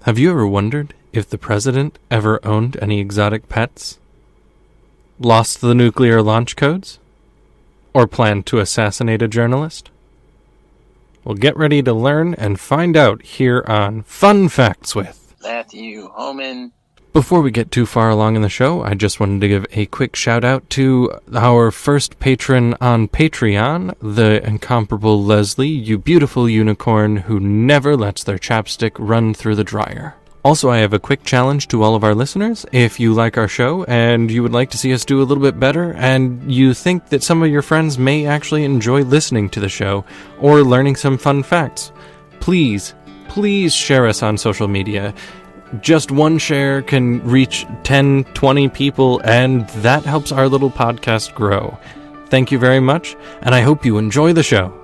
Have you ever wondered if the president ever owned any exotic pets? Lost the nuclear launch codes? Or planned to assassinate a journalist? Well, get ready to learn and find out here on Funfacts with Matthew Homan. Before we get too far along in the show, I just wanted to give a quick shout out to our first patron on Patreon, the incomparable Leslie, you beautiful unicorn who never lets their chapstick run through the dryer. Also, I have a quick challenge to all of our listeners. If you like our show and you would like to see us do a little bit better, and you think that some of your friends may actually enjoy listening to the show or learning some fun facts, please share us on social media. Just one share can reach 10, 20 people, and that helps our little podcast grow. Thank you very much, and I hope you enjoy the show.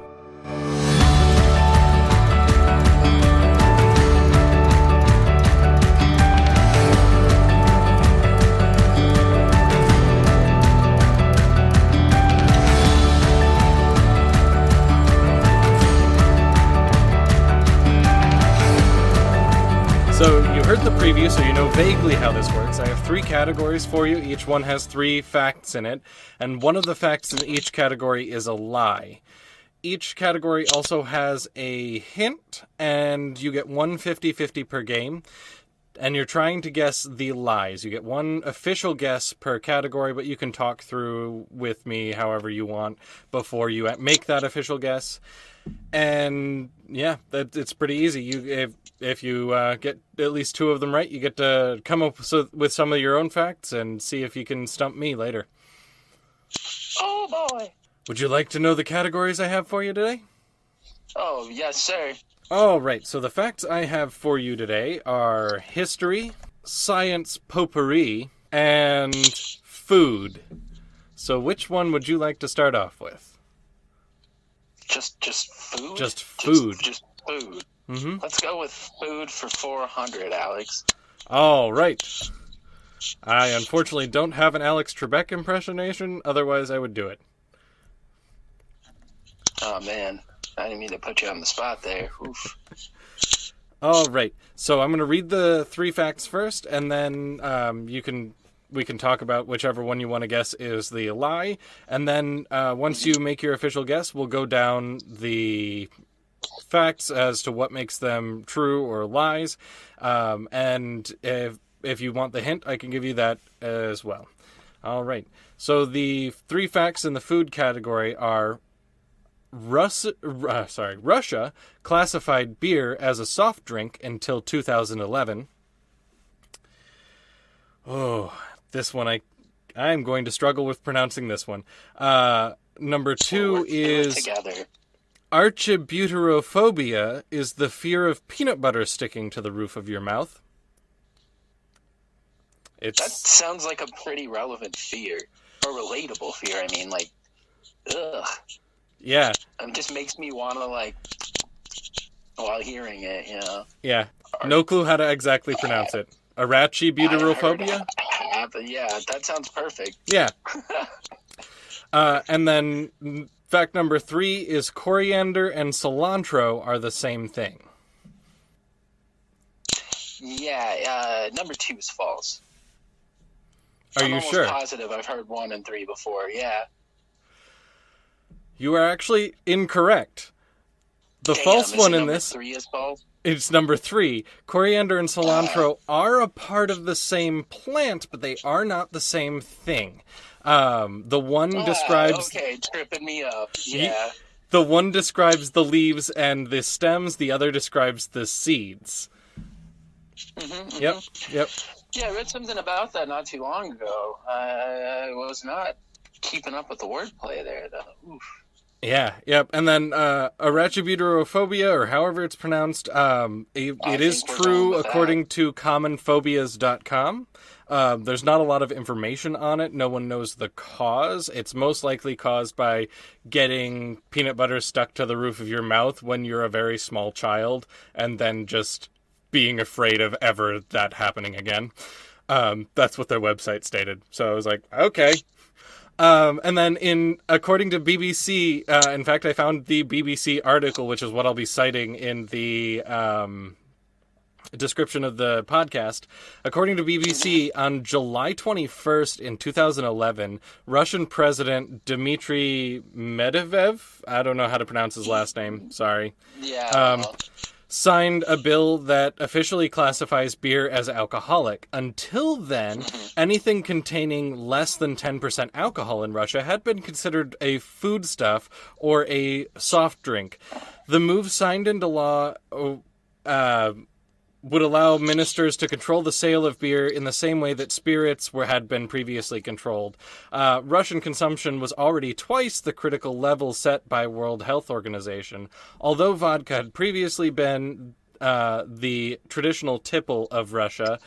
So you heard the preview, so you know vaguely how this works. I have 3 categories for you. Each one has 3 facts in it, and one of the facts in each category is a lie. Each category also has a hint, and you get 1 50-50 per game, and you're trying to guess the lies. You get 1 official guess per category, but you can talk through with me however you want before you make that official guess. And yeah, it's pretty easy. If you get at least 2 of them right, you get to come up with some of your own facts and see if you can stump me later. Oh boy! Would you like to know the categories I have for you today? Oh, yes, sir. All right, so the facts I have for you today are history, science potpourri, and food. So which one would you like to start off with? Just food? Just food. Just food. Mm-hmm. Let's go with food for 400, Alex. All right. I unfortunately don't have an Alex Trebek impersonation, otherwise I would do it. Oh, man. I didn't mean to put you on the spot there. Oof. All right. So I'm going to read the 3 facts first, and then we can talk about whichever one you want to guess is the lie. And then once you make your official guess, we'll go down the facts as to what makes them true or lies. And if you want the hint, I can give you that as well. All right. So the 3 facts in the food category are Russia classified beer as a soft drink until 2011. Oh, this one I'm going to struggle with pronouncing this one. Number 2 is archibutyrophobia is the fear of peanut butter sticking to the roof of your mouth. That sounds like a pretty relevant fear. Or relatable fear, I mean, like, ugh. Yeah. It just makes me want to, like, while hearing it, you know. Yeah. No clue how to exactly pronounce it. Arachibutyrophobia? Yeah, that sounds perfect. Yeah. And then fact number 3 is coriander and cilantro are the same thing. Yeah, number 2 is false. Are you sure? I'm almost positive I've heard 1 and 3 before, yeah. You are actually incorrect. The false one in this... Number 3 is false? It's number 3. Coriander and cilantro are a part of the same plant, but they are not the same thing. The one describes... Okay, tripping me up. Yeah. The one describes the leaves and the stems. The other describes the seeds. Mm-hmm. Yep. Yeah, I read something about that not too long ago. I was not keeping up with the wordplay there, though. Oof. Yeah, yep. And then arachibutyrophobia, or however it's pronounced, it is true according to commonphobias.com. There's not a lot of information on it. No one knows the cause. It's most likely caused by getting peanut butter stuck to the roof of your mouth when you're a very small child, and then just being afraid of ever that happening again. That's what their website stated. So I was like, okay. And then according to BBC, in fact, I found the BBC article, which is what I'll be citing in the description of the podcast. According to BBC, on July 21st in 2011, Russian President Dmitry Medvedev, I don't know how to pronounce his last name, sorry, signed a bill that officially classifies beer as alcoholic. Until then, anything containing less than 10% alcohol in Russia had been considered a foodstuff or a soft drink. The move signed into law would allow ministers to control the sale of beer in the same way that spirits had been previously controlled. Russian consumption was already twice the critical level set by World Health Organization. Although vodka had previously been the traditional tipple of Russia,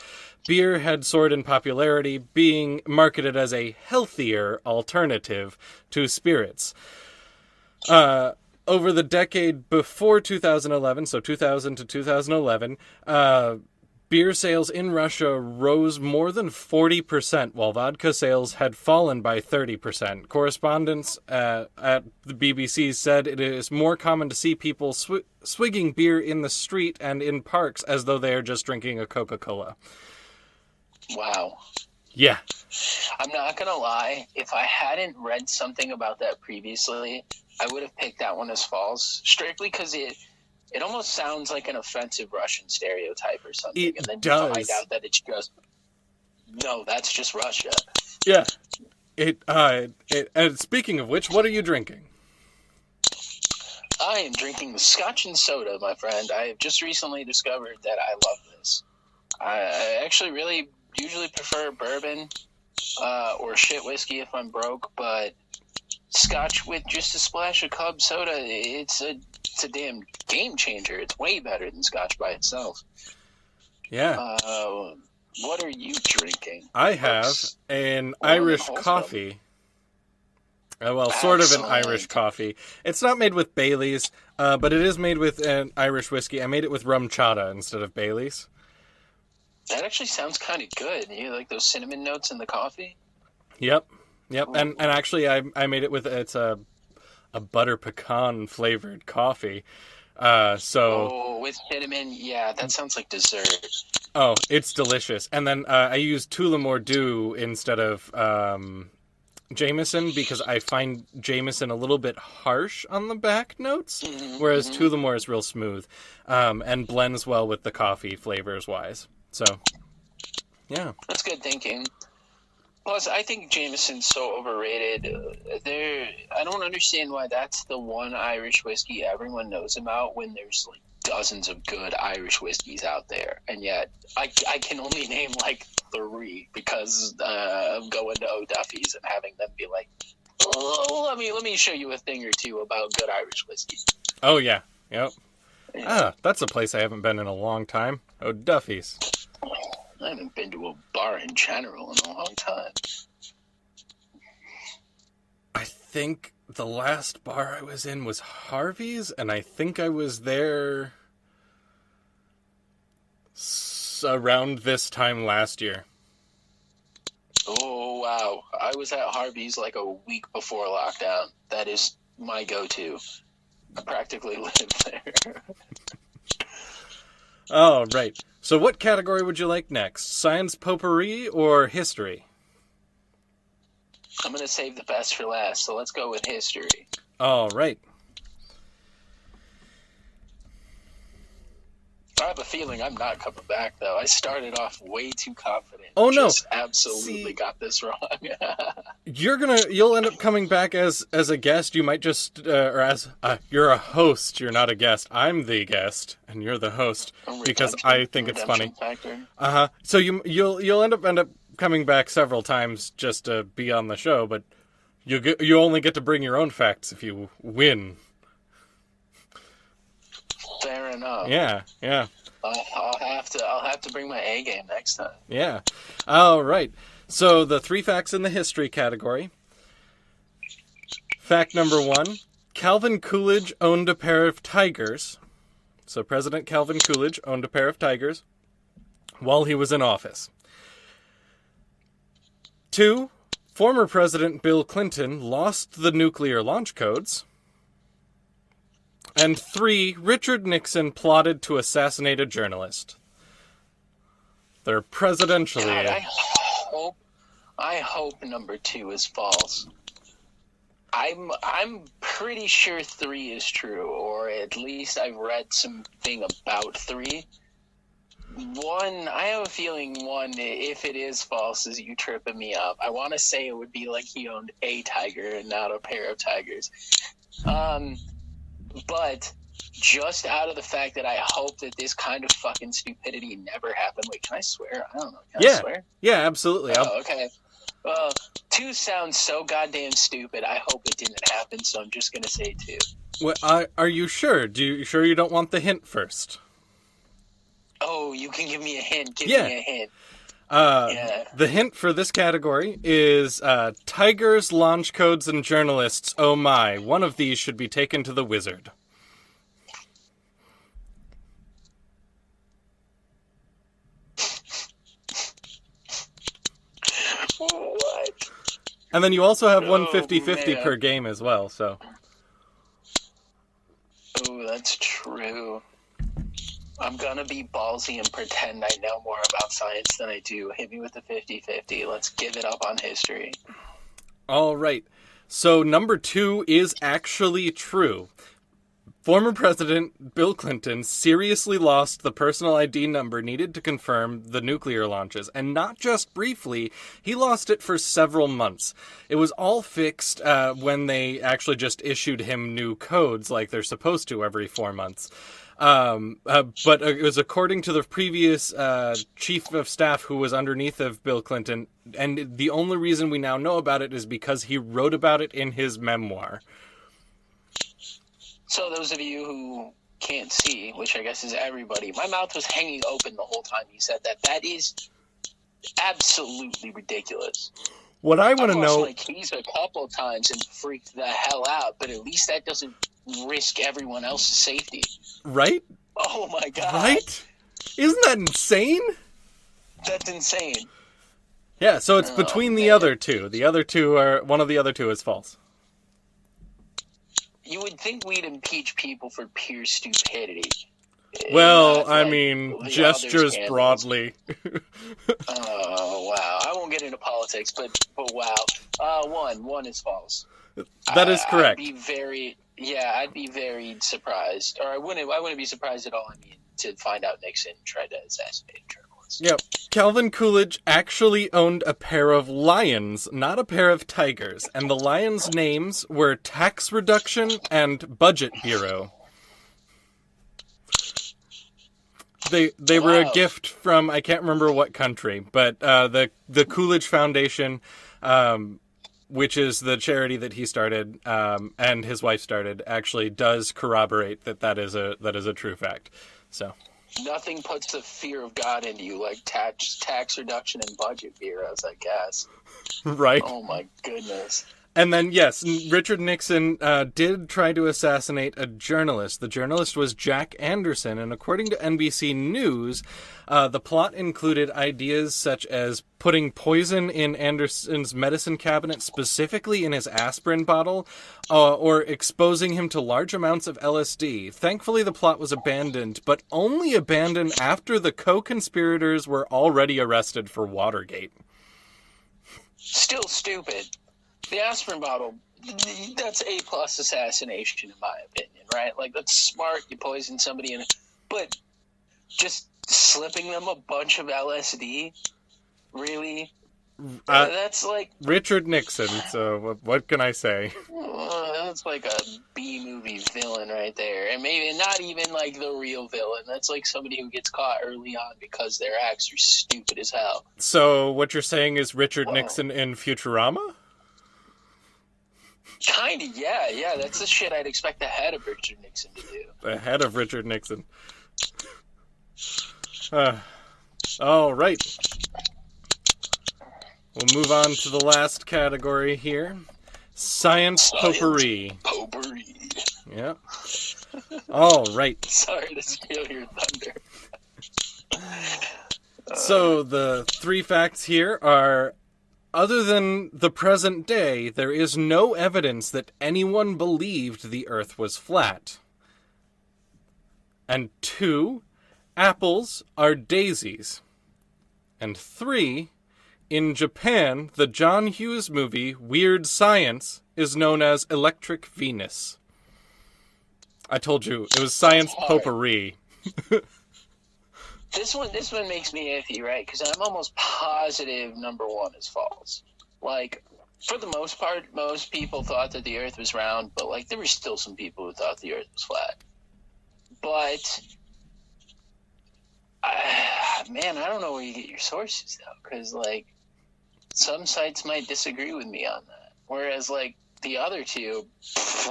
beer had soared in popularity, being marketed as a healthier alternative to spirits. Over the decade before 2011, so 2000 to 2011, beer sales in Russia rose more than 40%, while vodka sales had fallen by 30%. Correspondents at the BBC said it is more common to see people swigging beer in the street and in parks as though they are just drinking a Coca-Cola. Wow. Yeah. I'm not going to lie. If I hadn't read something about that previously, I would have picked that one as false, strictly because it almost sounds like an offensive Russian stereotype or something. It and then does. You find out that it's just, no, that's just Russia. Yeah. And speaking of which, what are you drinking? I am drinking the Scotch and soda, my friend. I have just recently discovered that I love this. I actually really usually prefer bourbon or shit whiskey if I'm broke, but Scotch with just a splash of club soda, it's a damn game changer. It's way better than Scotch by itself. Yeah. What are you drinking? I have an Irish coffee. Sort of an Irish coffee. It's not made with Baileys, but it is made with an Irish whiskey. I made it with rum chata instead of Baileys. That actually sounds kind of good. You like those cinnamon notes in the coffee? Yep. And actually, I made it with it's a butter pecan flavored coffee. With cinnamon, yeah, that sounds like dessert. Oh, it's delicious. And then I use Tullamore Dew instead of Jameson because I find Jameson a little bit harsh on the back notes, whereas Tullamore is real smooth and blends well with the coffee flavors wise. So, yeah. That's good thinking. Plus, I think Jameson's so overrated. I don't understand why that's the one Irish whiskey everyone knows about when there's like dozens of good Irish whiskeys out there, and yet I can only name like 3 because of going to O'Duffy's and having them be like, "Oh, let me show you a thing or two about good Irish whiskey." Oh yeah, yep. Yeah. That's a place I haven't been in a long time. O'Duffy's. I haven't been to a bar in general in a long time. I think the last bar I was in was Harvey's, and I think I was there around this time last year. Oh, wow. I was at Harvey's like a week before lockdown. That is my go-to. I practically live there. Oh, right. So what category would you like next? Science potpourri or history? I'm going to save the best for last, so let's go with history. All right. I have a feeling I'm not coming back, though. I started off way too confident. Oh, no. Just absolutely got this wrong. You'll end up coming back as a guest. You might just, you're a host. You're not a guest. I'm the guest, and you're the host, because I think it's funny. Factor. So you'll end up coming back several times just to be on the show, but you only get to bring your own facts if you win. Fair enough. Yeah. I'll have to bring my A game next time. Yeah. All right. So the 3 facts in the history category. Fact number 1: Calvin Coolidge owned a pair of tigers. So President Calvin Coolidge owned a pair of tigers while he was in office. 2: Former President Bill Clinton lost the nuclear launch codes. And 3: Richard Nixon plotted to assassinate a journalist. They're presidentially. God, I hope number 2 is false. I'm pretty sure 3 is true, or at least I've read something about 3. 1, I have a feeling 1, if it is false, is you tripping me up. I want to say it would be like he owned a tiger and not a pair of tigers. But just out of the fact that I hope that this kind of fucking stupidity never happened. Wait, can I swear? I don't know. Can I swear? Yeah, absolutely. Oh, okay. 2 sounds so goddamn stupid. I hope it didn't happen, so I'm just gonna say 2. Well, are you sure? Sure you don't want the hint first? Oh, you can give me a hint. Give me a hint. The hint for this category is tigers, launch codes, and journalists. Oh my, one of these should be taken to the wizard. What? And then you also have 150-50 per game as well, so. Oh, that's true. I'm gonna be ballsy and pretend I know more about science than I do. Hit me with the 50-50. Let's give it up on history. All right. So number 2 is actually true. Former President Bill Clinton seriously lost the personal ID number needed to confirm the nuclear launches. And not just briefly, he lost it for several months. It was all fixed when they actually just issued him new codes like they're supposed to every 4 months. But it was according to the previous chief of staff who was underneath of Bill Clinton, and the only reason we now know about it is because he wrote about it in his memoir. So those of you who can't see, which I guess is everybody, my mouth was hanging open the whole time he said that. That is absolutely ridiculous. What I want to know... like keys a couple times and freaked the hell out, but at least that doesn't risk everyone else's safety. Right? Oh my god. Right? Isn't that insane? That's insane. Yeah, so it's between the other two. The other two are... One of the other two is false. You would think we'd impeach people for pure stupidity. Well, I mean, gestures broadly. Oh, wow. I won't get into politics, but wow. One is false. That is correct. I'd be very surprised. Or I wouldn't be surprised at all, to find out Nixon tried to assassinate a journalist. Yep. Calvin Coolidge actually owned a pair of lions, not a pair of tigers, and the lions' names were Tax Reduction and Budget Bureau. They were a gift from, I can't remember what country, but the Coolidge Foundation, which is the charity that he started and his wife started, actually does corroborate that is a true fact. So nothing puts the fear of God into you like tax reduction and budget bureaus, I guess. Right. Oh my goodness. And then, yes, Richard Nixon did try to assassinate a journalist. The journalist was Jack Anderson, and according to NBC News, the plot included ideas such as putting poison in Anderson's medicine cabinet, specifically in his aspirin bottle, or exposing him to large amounts of LSD. Thankfully, the plot was abandoned, but only abandoned after the co-conspirators were already arrested for Watergate. Still stupid. The aspirin bottle, that's A-plus assassination, in my opinion, right? Like, that's smart. You poison somebody in it. But just slipping them a bunch of LSD? Really? That's like... Richard Nixon, so what can I say? That's like a B-movie villain right there. And maybe not even like the real villain. That's like somebody who gets caught early on because their acts are stupid as hell. So what you're saying is Richard Nixon in Futurama? Kinda, yeah. That's the shit I'd expect the head of Richard Nixon to do. The head of Richard Nixon. All right. We'll move on to the last category here. Science potpourri. Potpourri. Yeah. All right. Sorry to steal your thunder. So the 3 facts here are... Other than the present day, there is no evidence that anyone believed the Earth was flat. And 2, apples are daisies. And 3, in Japan, the John Hughes movie Weird Science is known as Electric Venus. I told you, it was science potpourri. This one makes me iffy, right? Because I'm almost positive number 1 is false. Like, for the most part, most people thought that the Earth was round, but, like, there were still some people who thought the Earth was flat. But, man, I don't know where you get your sources, though, because, like, some sites might disagree with me on that. Whereas, like, the other two,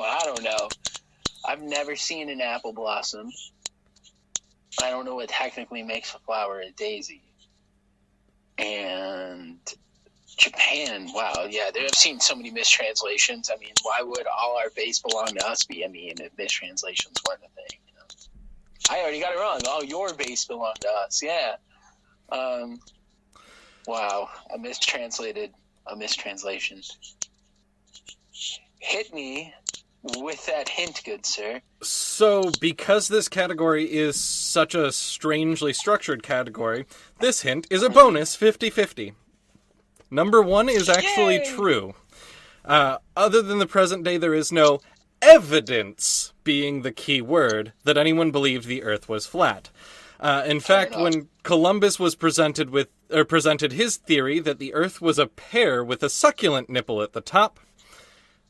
I don't know. I've never seen an apple blossom. I don't know what technically makes a flower a daisy. And Japan, wow, yeah, I've seen so many mistranslations. I mean, why would all our base belong to us be? I mean, if mistranslations weren't a thing, you know. I already got it wrong. Oh, your base belonged to us, yeah. Wow, a mistranslation. Hit me with that hint, good sir. So, because this category is such a strangely structured category, this hint is a bonus 50-50. Number 1 is actually true. Other than the present day, there is no evidence, being the key word, that anyone believed the Earth was flat. In fact, when Columbus was presented his theory that the Earth was a pear with a succulent nipple at the top,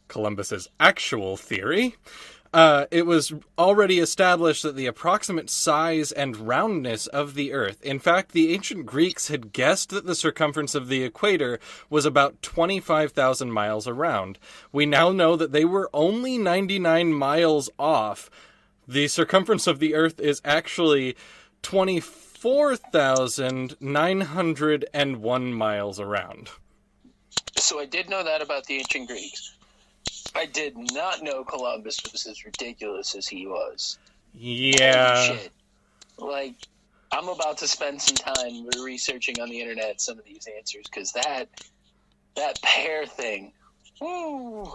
Columbus's actual theory, it was already established that the approximate size and roundness of the Earth. In fact, the ancient Greeks had guessed that the circumference of the equator was about 25,000 miles around. We now know that they were only 99 miles off. The circumference of the Earth is actually 24,901 miles around. So I did know that about the ancient Greeks. I did not know Columbus was as ridiculous as he was. Yeah. Holy shit. Like, I'm about to spend some time researching on the internet some of these answers, because that pear thing, woo.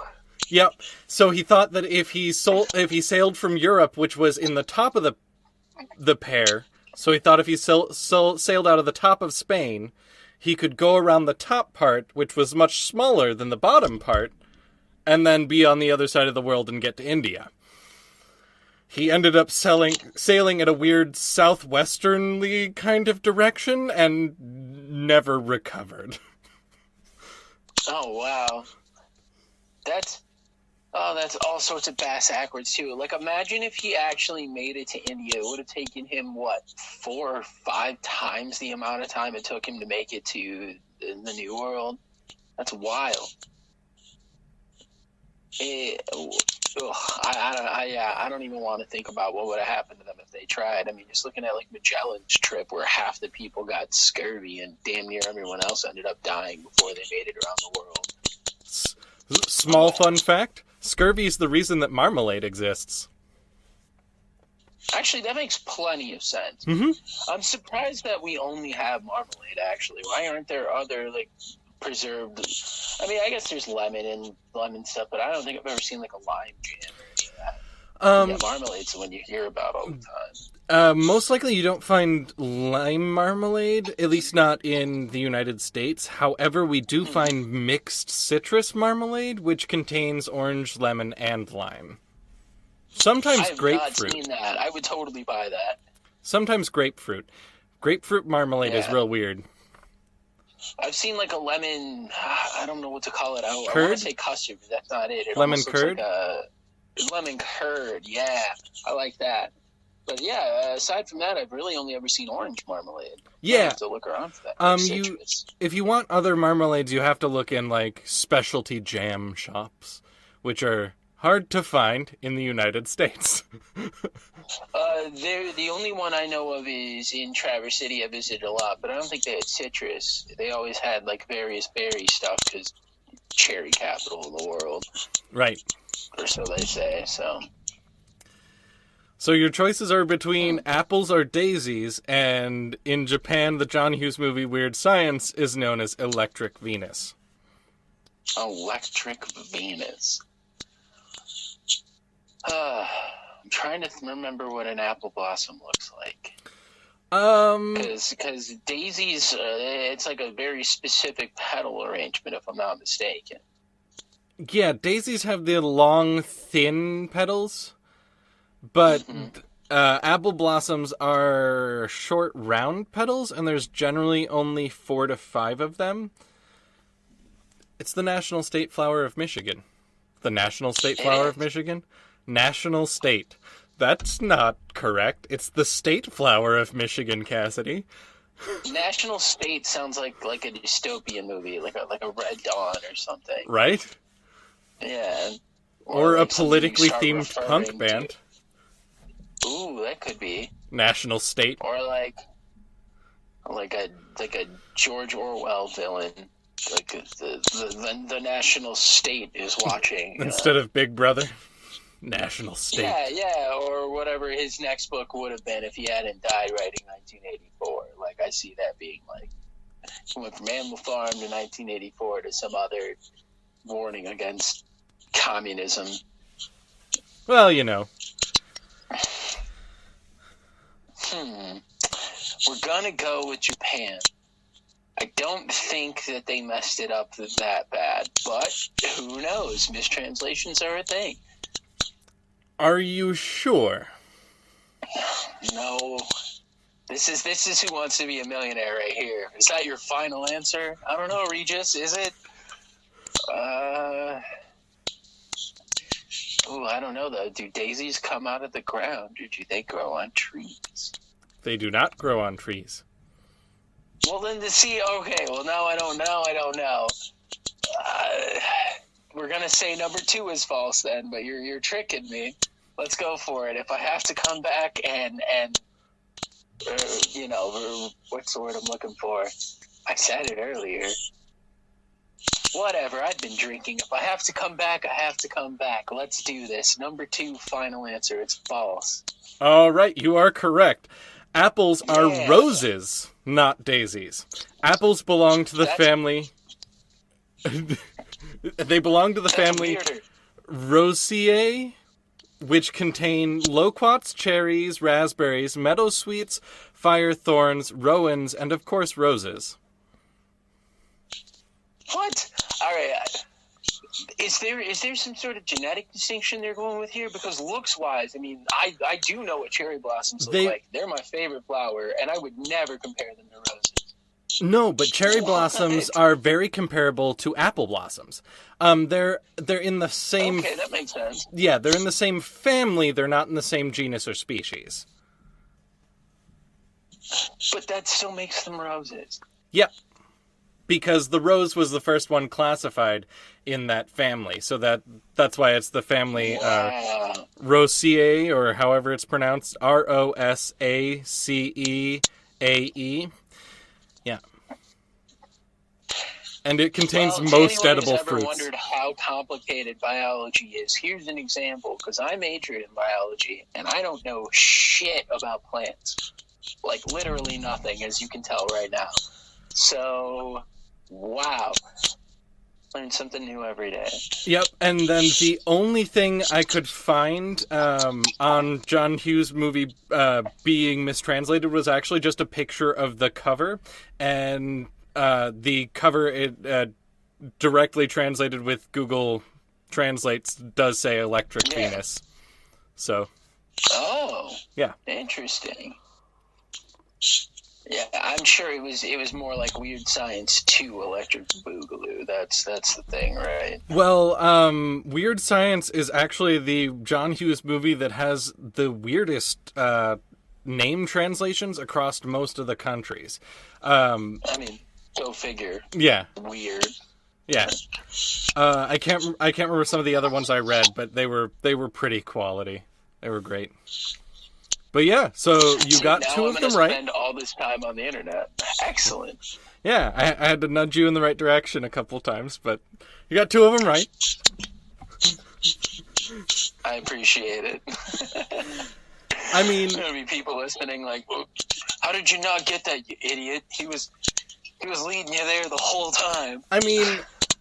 Yep. So he thought that if he sailed from Europe, which was in the top of the pear, so he thought if he sailed out of the top of Spain, he could go around the top part, which was much smaller than the bottom part, and then be on the other side of the world and get to India. He ended up sailing at a weird southwesternly kind of direction and never recovered. Oh, wow. That's all sorts of bass backwards, too. Like, imagine if he actually made it to India. It would have taken him, 4 or 5 times the amount of time it took him to make it to the New World? That's wild. I don't even want to think about what would have happened to them if they tried. I mean, just looking at, like, Magellan's trip, where half the people got scurvy and damn near everyone else ended up dying before they made it around the world. Small fun fact, scurvy is the reason that marmalade exists. Actually, that makes plenty of sense. Mm-hmm. I'm surprised that we only have marmalade, actually. Why aren't there other, like, preserved... I mean, I guess there's lemon and lemon stuff, but I don't think I've ever seen, like, a lime jam or any of that. Yeah, marmalade's the one you hear about all the time. Most likely you don't find lime marmalade, at least not in the United States. However, we do find mixed citrus marmalade, which contains orange, lemon, and lime. Sometimes grapefruit. I've not seen that. I would totally buy that. Sometimes grapefruit. Grapefruit marmalade is real weird. I've seen, like, a lemon... I don't know what to call it. I want Curd? to say custard, but that's not it. Lemon curd? Like lemon curd, yeah. I like that. But, yeah, aside from that, I've really only ever seen orange marmalade. Yeah. I have to look around for that. If you want other marmalades, you have to look in, like, specialty jam shops, which are hard to find in the United States. The only one I know of is in Traverse City. I visited a lot, but I don't think they had citrus. They always had, like, various berry stuff, because cherry capital of the world. Right. Or so they say, so... So your choices are between apples or daisies, and in Japan, the John Hughes movie Weird Science is known as Electric Venus. Electric Venus. I'm trying to remember what an apple blossom looks like. Because daisies, it's like a very specific petal arrangement, if I'm not mistaken. Yeah, daisies have the long, thin petals, but apple blossoms are short, round petals, and there's generally only 4 to 5 of them. It's the national state flower of Michigan. The national state flower of Michigan? National state. That's not correct. It's the state flower of Michigan, Cassidy. National state sounds like a dystopian movie, like a Red Dawn or something. Right? Yeah. Or like a politically themed punk band. Ooh, that could be. National state. Or like a George Orwell villain. Like the national state is watching. Instead of Big Brother. National state. Yeah, or whatever his next book would have been if he hadn't died writing 1984. Like, I see that being like, he went from Animal Farm to 1984 to some other warning against communism. Well, you know. We're gonna go with Japan. I don't think that they messed it up that bad, but who knows? Mistranslations are a thing. Are you sure? No. This is Who Wants to Be a Millionaire right here. Is that your final answer? I don't know, Regis. Is it? I don't know, though. Do daisies come out of the ground, or do they grow on trees? They do not grow on trees. Well, then okay, well, now I don't know. We're going to say number 2 is false then, but you're tricking me. Let's go for it. If I have to come back and what's the word I'm looking for? I said it earlier. Whatever, I've been drinking. If I have to come back, I have to come back. Let's do this. Number 2, final answer. It's false. All right, you are correct. Apples are roses, not daisies. Apples belong to the family... They belong to the family Rosaceae, which contain loquats, cherries, raspberries, meadowsweets, firethorns, rowans, and of course roses. What? All right. Is there some sort of genetic distinction they're going with here? Because looks-wise, I mean, I do know what cherry blossoms look like. They're my favorite flower, and I would never compare them to roses. No, but cherry blossoms are very comparable to apple blossoms. They're in the same... Okay, that makes sense. Yeah, they're in the same family. They're not in the same genus or species. But that still makes them roses. Yep. Because the rose was the first one classified in that family. So that's why it's the family Rosaceae, or however it's pronounced, Rosaceae. Yeah. And it contains most edible fruits. Ever wondered how complicated biology is? Here's an example, because I majored in biology, and I don't know shit about plants. Like, literally nothing, as you can tell right now. So, wow. Learn something new every day. Yep, and then the only thing I could find on John Hughes' movie being mistranslated was actually just a picture of the cover, and the cover directly translated with Google Translates does say Electric Venus. So. Oh. Yeah. Interesting. Yeah, I'm sure it was more like Weird Science 2 Electric Boogaloo. That's the thing, right? Well, Weird Science is actually the John Hughes movie that has the weirdest name translations across most of the countries. I mean, go figure. Yeah. Weird. Yeah. I can't remember some of the other ones I read, but they were pretty quality. They were great. But yeah, so you got two of them right. Spend all this time on the internet. Excellent. Yeah, I had to nudge you in the right direction a couple times, but you got two of them right. I appreciate it. I mean, there's gonna be people listening like, "How did you not get that, you idiot? He was leading you there the whole time." I mean,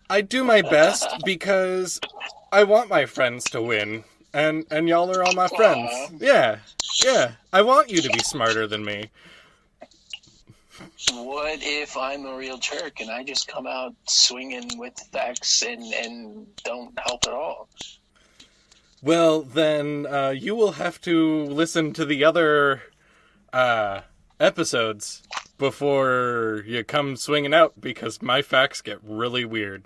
I do my best because I want my friends to win, and y'all are all my friends. Yeah. I want you to be smarter than me. What if I'm a real jerk and I just come out swinging with facts and don't help at all? Well, then you will have to listen to the other episodes before you come swinging out, because my facts get really weird.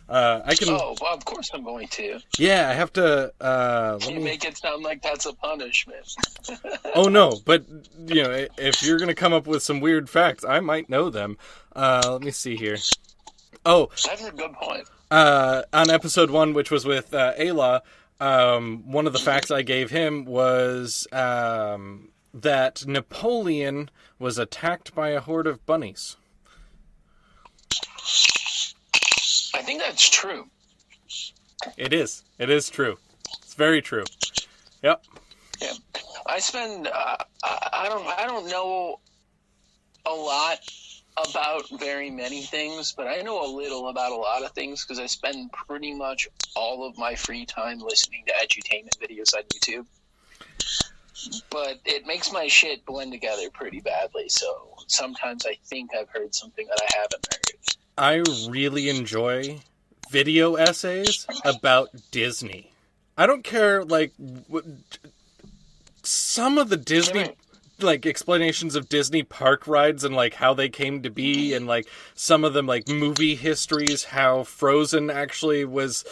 I can. Oh, well, of course I'm going to. Yeah, I have to. You make it sound like that's a punishment. Oh no, but if you're gonna come up with some weird facts, I might know them. Let me see here. Oh, That's a good point. on episode 1, which was with Ayla, one of the facts I gave him was that Napoleon was attacked by a horde of bunnies. I think that's true. It is. It is true. It's very true. Yep. Yeah. I spend. I don't know a lot about very many things, but I know a little about a lot of things because I spend pretty much all of my free time listening to edutainment videos on YouTube. But it makes my shit blend together pretty badly, so sometimes I think I've heard something that I haven't heard. I really enjoy video essays about Disney. I don't care, some of the Disney, explanations of Disney park rides and, how they came to be, and, some of them, movie histories, how Frozen actually was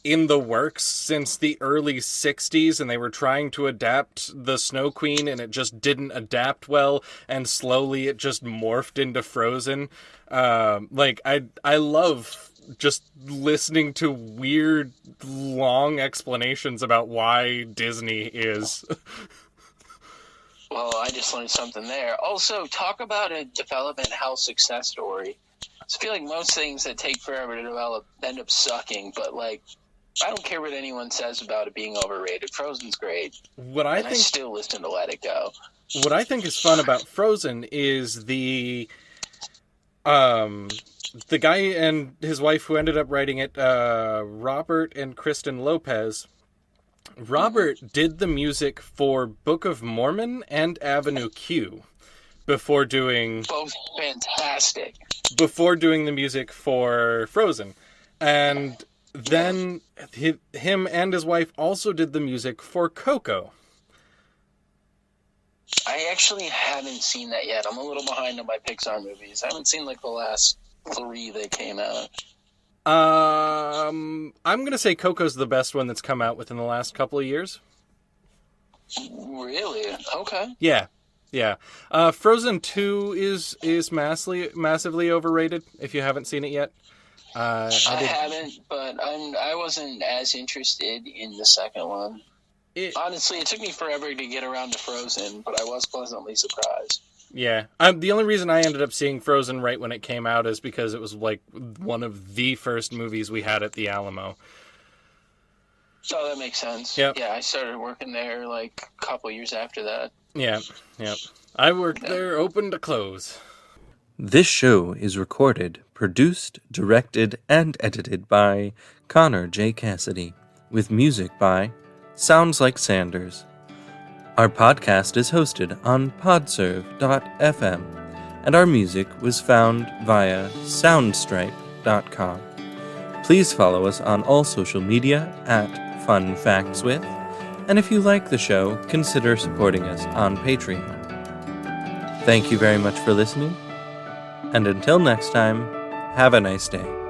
in the works since the early 60s, and they were trying to adapt the Snow Queen, and it just didn't adapt well, and slowly it just morphed into Frozen. I love just listening to weird, long explanations about why Disney is. Well, I just learned something there. Also, talk about a development hell success story. I feel like most things that take forever to develop end up sucking, but, I don't care what anyone says about it being overrated. Frozen's great. I still listen to Let It Go. What I think is fun about Frozen is the guy and his wife who ended up writing it, Robert and Kristen Lopez. Robert did the music for Book of Mormon and Avenue Q before doing... Both fantastic. Before doing the music for Frozen. And then him and his wife also did the music for Coco. I actually haven't seen that yet. I'm a little behind on my Pixar movies. I haven't seen, the last 3 that came out. I'm going to say Coco's the best one that's come out within the last couple of years. Really? Okay. Yeah. Frozen 2 is massively overrated, if you haven't seen it yet. I haven't, but I wasn't as interested in the second one. Honestly, it took me forever to get around to Frozen, but I was pleasantly surprised. Yeah. The only reason I ended up seeing Frozen right when it came out is because it was, one of the first movies we had at the Alamo. Oh, that makes sense. Yep. Yeah, I started working there, a couple years after that. Yeah. I worked there open to close. This show is recorded, produced, directed, and edited by Connor J. Cassidy, with music by Sounds Like Sanders. Our podcast is hosted on podserve.fm, and our music was found via soundstripe.com. Please follow us on all social media at funfactswith, and if you like the show, consider supporting us on Patreon. Thank you very much for listening, and until next time, have a nice day.